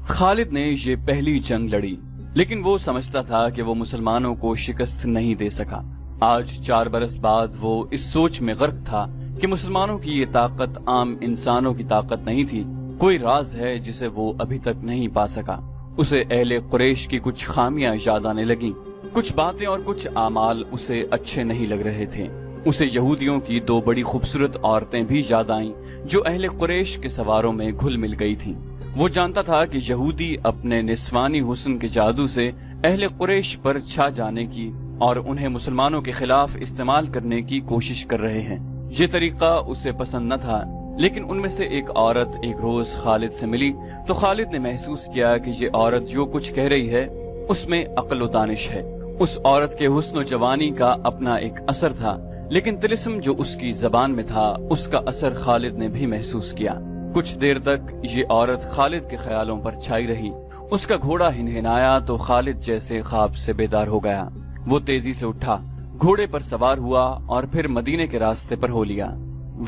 خالد نے یہ پہلی جنگ لڑی، لیکن وہ سمجھتا تھا کہ وہ مسلمانوں کو شکست نہیں دے سکا۔ آج 4 برس بعد وہ اس سوچ میں غرق تھا کہ مسلمانوں کی یہ طاقت عام انسانوں کی طاقت نہیں تھی۔ کوئی راز ہے جسے وہ ابھی تک نہیں پا سکا۔ اسے اہل قریش کی کچھ خامیاں یاد آنے لگیں، کچھ باتیں اور کچھ اعمال اسے اچھے نہیں لگ رہے تھے۔ اسے یہودیوں کی 2 بڑی خوبصورت عورتیں بھی یاد آئیں جو اہل قریش کے سواروں میں گھل مل گئی تھیں۔ وہ جانتا تھا کہ یہودی اپنے نسوانی حسن کے جادو سے اہل قریش پر چھا جانے کی اور انہیں مسلمانوں کے خلاف استعمال کرنے کی کوشش کر رہے ہیں۔ یہ طریقہ اسے پسند نہ تھا، لیکن ان میں سے ایک عورت ایک روز خالد سے ملی تو خالد نے محسوس کیا کہ یہ عورت جو کچھ کہہ رہی ہے اس میں عقل و دانش ہے۔ اس عورت کے حسن و جوانی کا اپنا ایک اثر تھا، لیکن طلسم جو اس کی زبان میں تھا اس کا اثر خالد نے بھی محسوس کیا۔ کچھ دیر تک یہ عورت خالد کے خیالوں پر چھائی رہی۔ اس کا گھوڑا ہنہنایا تو خالد جیسے خواب سے بیدار ہو گیا۔ وہ تیزی سے اٹھا، گھوڑے پر سوار ہوا اور پھر مدینے کے راستے پر ہو لیا۔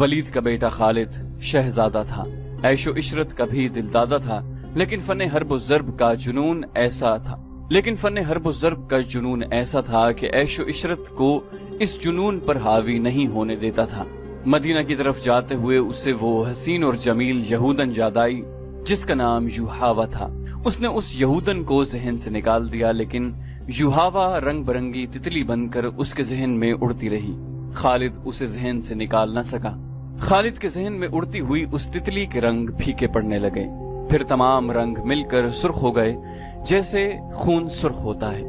ولید کا بیٹا خالد شہزادہ تھا، عیش و عشرت کا بھی دل دادا تھا، لیکن فن حرب و ضرب کا جنون ایسا تھا کہ عیش و عشرت کو اس جنون پر حاوی نہیں ہونے دیتا تھا۔ مدینہ کی طرف جاتے ہوئے اسے وہ حسین اور جمیل یہودن یاد آئی جس کا نام یوحاوا تھا۔ اس نے اس یہودن کو ذہن سے نکال دیا، لیکن یوحاوا رنگ برنگی تتلی بن کر اس کے ذہن میں اڑتی رہی۔ خالد اسے ذہن سے نکال نہ سکا۔ خالد کے ذہن میں اڑتی ہوئی اس تتلی کے رنگ پھیکے پڑنے لگے، پھر تمام رنگ مل کر سرخ ہو گئے جیسے خون سرخ ہوتا ہے۔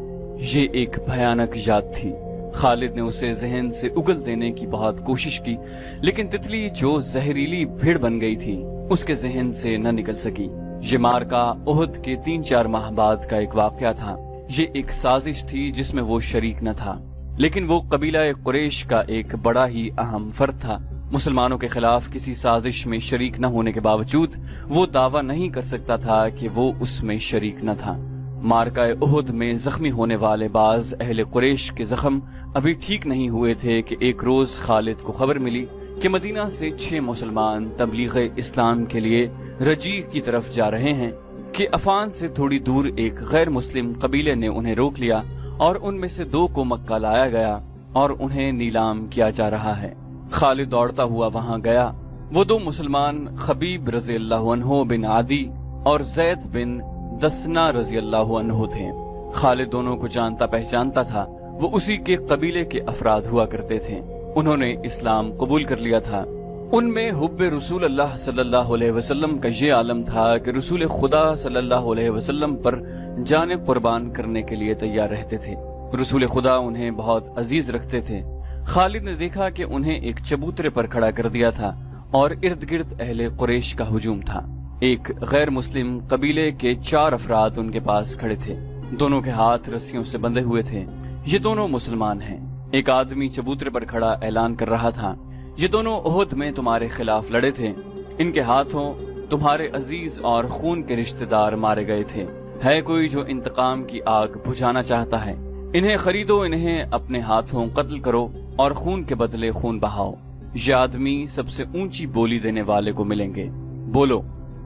یہ ایک بھیانک یاد تھی۔ خالد نے اسے ذہن سے اگل دینے کی بہت کوشش کی، لیکن تتلی جو زہریلی بھیڑ بن گئی تھی اس کے ذہن سے نہ نکل سکی۔ یہ مارکا احد کے 3-4 ماہ بعد کا ایک واقعہ تھا۔ یہ ایک سازش تھی جس میں وہ شریک نہ تھا، لیکن وہ قبیلہ قریش کا ایک بڑا ہی اہم فرد تھا۔ مسلمانوں کے خلاف کسی سازش میں شریک نہ ہونے کے باوجود وہ دعویٰ نہیں کر سکتا تھا کہ وہ اس میں شریک نہ تھا۔ مارکہ احد میں زخمی ہونے والے بعض اہل قریش کے زخم ابھی ٹھیک نہیں ہوئے تھے کہ ایک روز خالد کو خبر ملی کہ مدینہ سے 6 مسلمان تبلیغ اسلام کے لیے رجیع کی طرف جا رہے ہیں کہ عفان سے تھوڑی دور ایک غیر مسلم قبیلے نے انہیں روک لیا اور ان میں سے 2 کو مکہ لایا گیا اور انہیں نیلام کیا جا رہا ہے۔ خالد دوڑتا ہوا وہاں گیا۔ وہ 2 مسلمان خبیب رضی اللہ عنہ بن عدی اور زید بن دثنا رضی اللہ عنہ تھے۔ خالد دونوں کو جانتا پہچانتا تھا، وہ اسی کے قبیلے کے افراد ہوا کرتے تھے۔ انہوں نے اسلام قبول کر لیا تھا۔ ان میں حب رسول اللہ صلی اللہ علیہ وسلم کا یہ عالم تھا کہ رسول خدا صلی اللہ علیہ وسلم پر جان قربان کرنے کے لیے تیار رہتے تھے۔ رسول خدا انہیں بہت عزیز رکھتے تھے۔ خالد نے دیکھا کہ انہیں ایک چبوترے پر کھڑا کر دیا تھا اور ارد گرد اہل قریش کا ہجوم تھا۔ ایک غیر مسلم قبیلے کے 4 افراد ان کے پاس کھڑے تھے، دونوں کے ہاتھ رسیوں سے بندھے ہوئے تھے۔ یہ دونوں مسلمان ہیں۔ ایک آدمی چبوترے پر کھڑا اعلان کر رہا تھا، یہ دونوں احد میں تمہارے خلاف لڑے تھے، ان کے ہاتھوں تمہارے عزیز اور خون کے رشتہ دار مارے گئے تھے۔ ہے کوئی جو انتقام کی آگ بجھانا چاہتا ہے؟ انہیں خریدو، انہیں اپنے ہاتھوں قتل کرو اور خون کے بدلے خون بہاؤ۔ یہ آدمی سب سے اونچی بولی دینے والے کو ملیں گے۔ بولو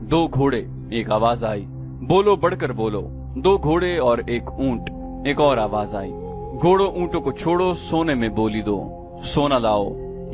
2 گھوڑے، ایک آواز آئی۔ بولو بڑھ کر بولو 2 گھوڑے اور ایک اونٹ، ایک اور آواز آئی۔ گھوڑوں اونٹوں کو چھوڑو، سونے میں بولی دو، سونا لاؤ،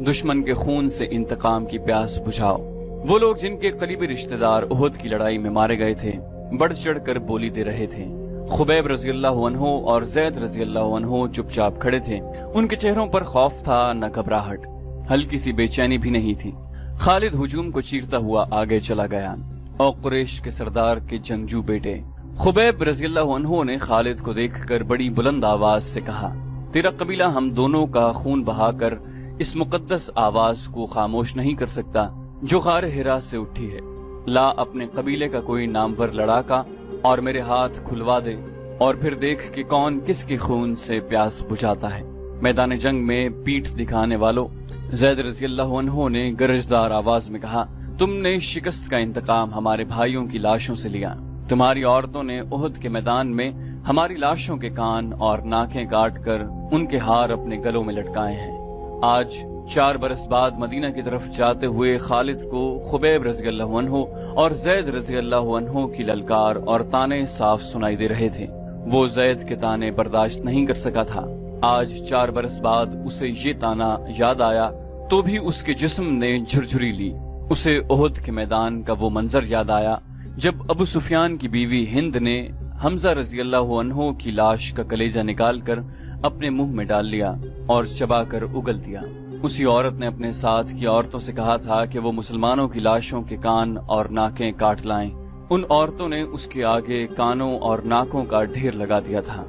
دشمن کے خون سے انتقام کی پیاس بجھاؤ۔ وہ لوگ جن کے قریبی رشتہ دار احد کی لڑائی میں مارے گئے تھے بڑھ چڑھ کر بولی دے رہے تھے۔ خبیب رضی اللہ عنہ اور زید رضی اللہ عنہ چپ چاپ کھڑے تھے۔ ان کے چہروں پر خوف تھا، نہ گھبراہٹ، ہلکی سی بے چینی بھی نہیں تھی۔ خالد ہجوم کو چیرتا ہوا آگے چلا گیا اور قریش کے سردار کے جنگجو بیٹے خبیب رضی اللہ عنہ نے خالد کو دیکھ کر بڑی بلند آواز سے کہا، تیرا قبیلہ ہم دونوں کا خون بہا کر اس مقدس آواز کو خاموش نہیں کر سکتا جو غار حرا سے اٹھی ہے۔ لا اپنے قبیلے کا کوئی نامور لڑاکا اور میرے ہاتھ کھلوا دے، اور پھر دیکھ کہ کون کس کے خون سے پیاس بجھاتا ہے۔ میدان جنگ میں پیٹھ دکھانے والوں، زید رضی اللہ عنہ نے گرجدار آواز میں کہا، تم نے شکست کا انتقام ہمارے بھائیوں کی لاشوں سے لیا۔ تمہاری عورتوں نے احد کے میدان میں ہماری لاشوں کے کان اور ناکیں کاٹ کر ان کے ہار اپنے گلوں میں لٹکائے ہیں۔ آج 4 برس بعد مدینہ کی طرف جاتے ہوئے خالد کو خبیب رضی اللہ عنہ اور زید رضی اللہ عنہ کی للکار اور تانے صاف سنائی دے رہے تھے۔ وہ زید کے تانے برداشت نہیں کر سکا تھا۔ آج 4 برس بعد اسے یہ تانا یاد آیا تو بھی اس کے جسم نے جھرجھری لی۔ اسے احد کے میدان کا وہ منظر یاد آیا جب ابو سفیان کی بیوی ہند نے حمزہ رضی اللہ عنہ کی لاش کا کلیجہ نکال کر اپنے منہ میں ڈال لیا اور چبا کر اگل دیا۔ اسی عورت نے اپنے ساتھ کی عورتوں سے کہا تھا کہ وہ مسلمانوں کی لاشوں کے کان اور ناکیں کاٹ لائیں۔ ان عورتوں نے اس کے آگے کانوں اور ناکوں کا ڈھیر لگا دیا تھا۔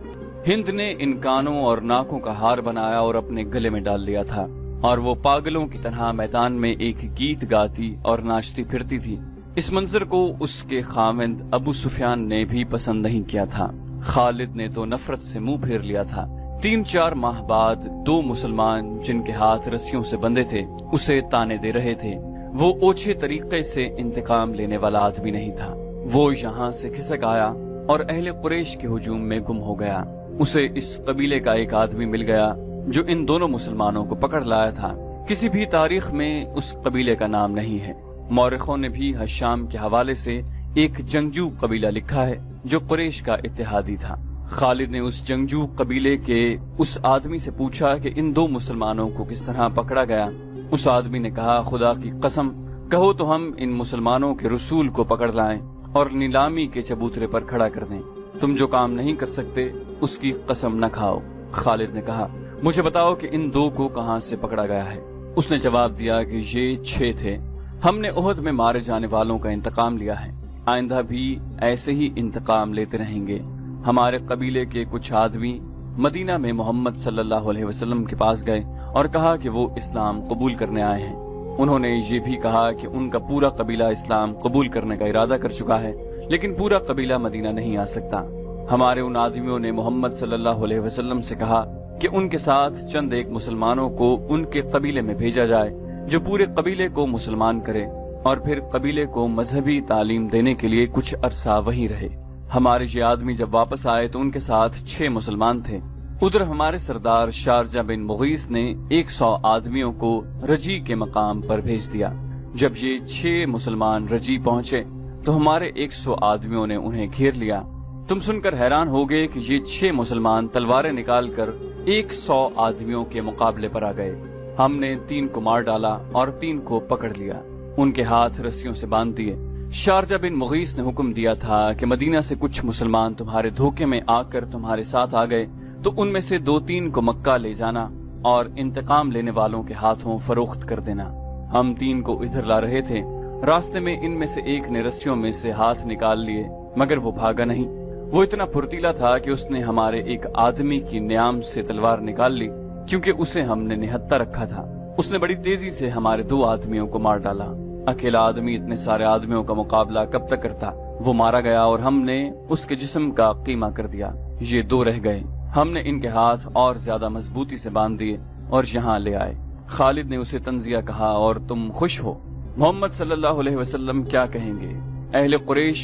ہند نے ان کانوں اور ناکوں کا ہار بنایا اور اپنے گلے میں ڈال لیا تھا، اور وہ پاگلوں کی طرح میدان میں ایک گیت گاتی اور ناچتی پھرتی تھی۔ اس منظر کو اس کے خاوند ابو سفیان نے بھی پسند نہیں کیا تھا۔ خالد نے تو نفرت سے منہ پھیر لیا تھا۔ 3-4 ماہ بعد 2 مسلمان جن کے ہاتھ رسیوں سے بندھے تھے اسے تانے دے رہے تھے۔ وہ اوچھے طریقے سے انتقام لینے والا آدمی نہیں تھا۔ وہ یہاں سے کھسک آیا اور اہل قریش کے ہجوم میں گم ہو گیا۔ اسے اس قبیلے کا ایک آدمی مل گیا جو ان دونوں مسلمانوں کو پکڑ لایا تھا۔ کسی بھی تاریخ میں اس قبیلے کا نام نہیں ہے۔ مورخوں نے بھی حشام کے حوالے سے ایک جنگجو قبیلہ لکھا ہے جو قریش کا اتحادی تھا۔ خالد نے اس جنگجو قبیلے کے اس آدمی سے پوچھا کہ ان 2 مسلمانوں کو کس طرح پکڑا گیا۔ اس آدمی نے کہا، خدا کی قسم کہو تو ہم ان مسلمانوں کے رسول کو پکڑ لائیں اور نیلامی کے چبوترے پر کھڑا کر دیں۔ تم جو کام نہیں کر سکتے اس کی قسم نہ کھاؤ۔ خالد نے کہا، مجھے بتاؤ کہ ان 2 کو کہاں سے پکڑا گیا ہے۔ اس نے جواب دیا کہ یہ 6 تھے۔ ہم نے احد میں مارے جانے والوں کا انتقام لیا ہے، آئندہ بھی ایسے ہی انتقام لیتے رہیں گے۔ ہمارے قبیلے کے کچھ آدمی مدینہ میں محمد صلی اللہ علیہ وسلم کے پاس گئے اور کہا کہ وہ اسلام قبول کرنے آئے ہیں۔ انہوں نے یہ بھی کہا کہ ان کا پورا قبیلہ اسلام قبول کرنے کا ارادہ کر چکا ہے، لیکن پورا قبیلہ مدینہ نہیں آ سکتا۔ ہمارے ان آدمیوں نے محمد صلی اللہ علیہ وسلم سے کہا کہ ان کے ساتھ چند ایک مسلمانوں کو ان کے قبیلے میں بھیجا جائے جو پورے قبیلے کو مسلمان کرے اور پھر قبیلے کو مذہبی تعلیم دینے کے لیے کچھ عرصہ وہیں رہے۔ ہمارے یہ آدمی جب واپس آئے تو ان کے ساتھ 6 مسلمان تھے۔ ادھر ہمارے سردار شارجہ بن مغیث نے 100 آدمیوں کو رجی کے مقام پر بھیج دیا۔ جب یہ 6 مسلمان رجی پہنچے تو ہمارے 100 آدمیوں نے انہیں گھیر لیا۔ تم سن کر حیران ہوگے کہ یہ 6 مسلمان تلواریں نکال کر 100 آدمیوں کے مقابلے پر آ گئے۔ ہم نے 3 کو مار ڈالا اور 3 کو پکڑ لیا، ان کے ہاتھ رسیوں سے باندھ دیے۔ شارجہ بن مغیث نے حکم دیا تھا کہ مدینہ سے کچھ مسلمان تمہارے دھوکے میں آ کر تمہارے ساتھ آ گئے تو ان میں سے 2-3 کو مکہ لے جانا اور انتقام لینے والوں کے ہاتھوں فروخت کر دینا۔ ہم 3 کو ادھر لا رہے تھے، راستے میں ان میں سے ایک نے رسیوں میں سے ہاتھ نکال لیے مگر وہ بھاگا نہیں۔ وہ اتنا پھرتیلا تھا کہ اس نے ہمارے ایک آدمی کی نیام سے تلوار نکال لی، کیونکہ اسے ہم نے نہتہ رکھا تھا۔ اس نے بڑی تیزی سے ہمارے 2 آدمیوں کو مار ڈالا۔ اکیلا آدمی اتنے سارے آدمیوں کا مقابلہ کب تک کرتا؟ وہ مارا گیا اور ہم نے اس کے جسم کا قیمہ کر دیا۔ یہ 2 رہ گئے۔ ہم نے ان کے ہاتھ اور زیادہ مضبوطی سے باندھ دیے اور یہاں لے آئے۔ خالد نے اسے تنزیہ کہا، اور تم خوش ہو؟ محمد صلی اللہ علیہ وسلم کیا کہیں گے؟ اہل قریش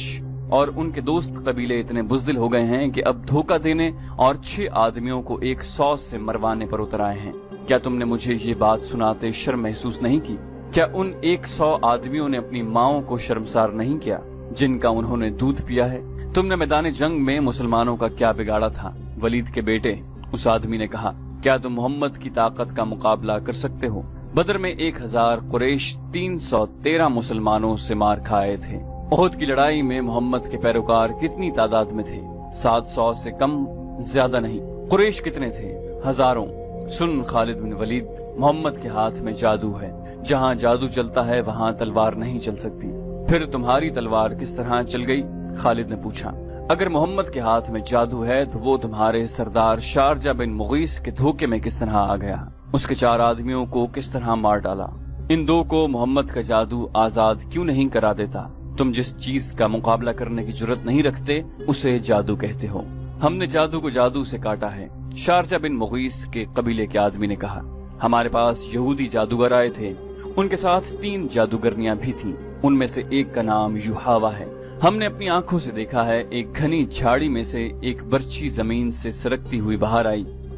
اور ان کے دوست قبیلے اتنے بزدل ہو گئے ہیں کہ اب دھوکہ دینے اور 6 آدمیوں کو 100 سے مروانے پر اتر آئے ہیں۔ کیا تم نے مجھے یہ بات سناتے شرم محسوس نہیں کی؟ کیا ان 100 آدمیوں نے اپنی ماؤں کو شرمسار نہیں کیا جن کا انہوں نے دودھ پیا ہے؟ تم نے میدان جنگ میں مسلمانوں کا کیا بگاڑا تھا؟ ولید کے بیٹے، اس آدمی نے کہا، کیا تم محمد کی طاقت کا مقابلہ کر سکتے ہو؟ بدر میں 1000 قریش 313 مسلمانوں سے مار کھائے تھے۔ احد کی لڑائی میں محمد کے پیروکار کتنی تعداد میں تھے؟ 700 سے کم، زیادہ نہیں۔ قریش کتنے تھے؟ ہزاروں۔ سن خالد بن ولید، محمد کے ہاتھ میں جادو ہے، جہاں جادو چلتا ہے وہاں تلوار نہیں چل سکتی۔ پھر تمہاری تلوار کس طرح چل گئی؟ خالد نے پوچھا۔ اگر محمد کے ہاتھ میں جادو ہے تو وہ تمہارے سردار شارجہ بن مغیث کے دھوکے میں کس طرح آ گیا؟ اس کے 4 آدمیوں کو کس طرح مار ڈالا؟ ان 2 کو محمد کا جادو آزاد کیوں نہیں کرا دیتا؟ تم جس چیز کا مقابلہ کرنے کی جرت نہیں رکھتے اسے جادو کہتے ہو۔ ہم نے جادو کو جادو سے کاٹا ہے، شارجہ بن مغیث کے قبیلے کے آدمی نے کہا۔ ہمارے پاس یہودی جادوگر آئے تھے، ان کے ساتھ 3 جادوگرنیاں بھی تھیں، ان میں سے ایک کا نام یوحاوا ہے۔ ہم نے اپنی آنکھوں سے دیکھا ہے، ایک گھنی جھاڑی میں سے ایک برچھی زمین سے سرکتی ہوئی باہر آئی،